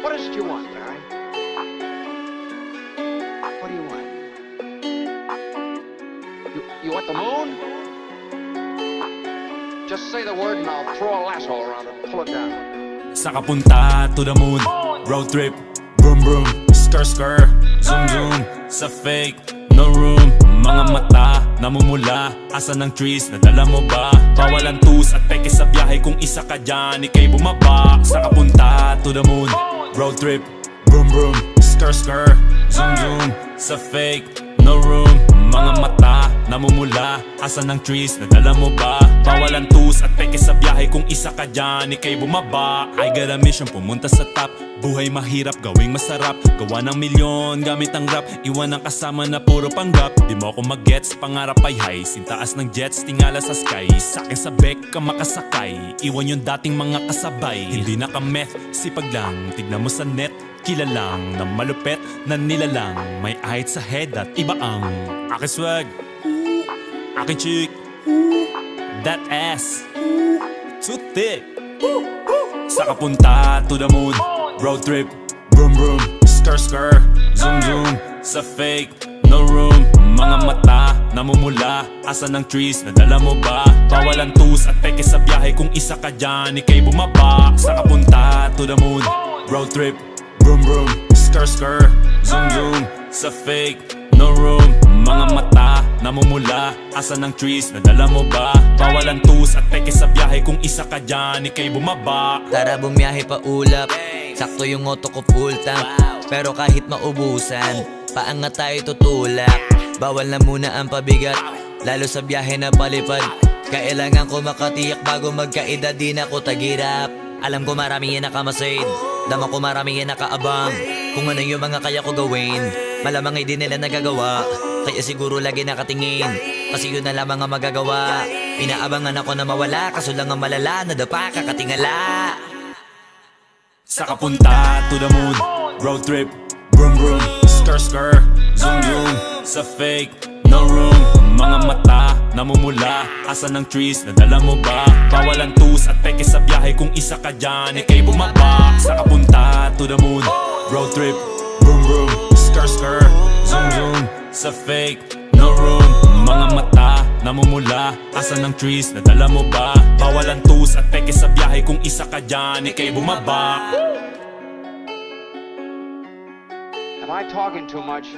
What is it you want, Barry? What do you want? You want the moon? Just say the word and I'll throw a lasso around it and pull it down. Saka punta to the moon, road trip, vroom vroom, skr skr, zoom zoom, sa fake, no room. Mga mata, namumula, asa ng trees, nadala mo ba? Bawal ang tus at peke sa biyahe, kung isa ka dyan, ikay bumaba. Saka punta to the moon, road trip, vroom vroom, skr skr, zoom zoom, sa fake, no room. Mga mata, namumula, asa ng trees, nadala mo ba? Bawal ang tus at peke sa biyahe, kung isa ka dyan, ikay bumaba. I got a mission, pumunta sa top. Buhay mahirap, gawing masarap. Gawa ng milyon, gamit ang rap. Iwan ang kasama na puro panggap. Di mo ako mag-gets, pangarap ay high. Sintaas ng jets, tingala sa sky. Sa'kin sa bek ka makasakay. Iwan yung dating mga kasabay. Hindi nakameth, sipag lang. Tignan mo sa net, kilalang na malupet na nilalang. May ahit sa head at iba ang aking swag, aking chick, that ass, too thick. Saka punta to the moon, road trip, vroom vroom, skr skr, zoom zoom, sa fake, no room. Mga mata, namumula, asa ng trees, nadala mo ba? Bawal ang tus at peke sa biyahe, kung isa ka dyan, ikay bumaba. Saka punta to the moon, road trip, vroom vroom, skr skr, zoom zoom, sa fake, no room. Mga mata, namumula, asa ng trees, nadala mo ba? Bawal ang tus at peke sa biyahe, kung isa ka dyan, ikay bumaba. Tara bumiyahe pa ulap, sakto yung auto ko full tank. Pero kahit maubusan, paangat tayo tutulak. Bawal na muna ang pabigat, lalo sa biyahe na palipad. Kailangan ko makatiyak bago magkaedad, di na ko tagirap. Alam ko marami yan nakamasid, dama ko marami yan nakaabang. Kung ano yung mga kaya ko gawin, malamang ay di nila nagagawa. Kaya siguro lagi nakatingin, kasi yun na lamang ang magagawa. Inaabangan ako na mawala, kaso lang ang malala, nadapa kakatingala. Saka punta to the moon, road trip, vroom vroom, skr skr, zoom zoom, sa fake, no room. Mga mata, namumula, asa ng trees, nadala mo ba? Bawal ang tus at peke sa biyahe, kung isa ka dyan, ikay bumaba. Saka punta to the moon, road trip, vroom vroom, skr skr, zoom zoom, sa fake, no room. Mga mata, namumula, asa ng trees, nadala mo ba? Bawal ang tus at peke sa biyahe, kung isa ka dyan, ikay bumaba. Am I talking too much?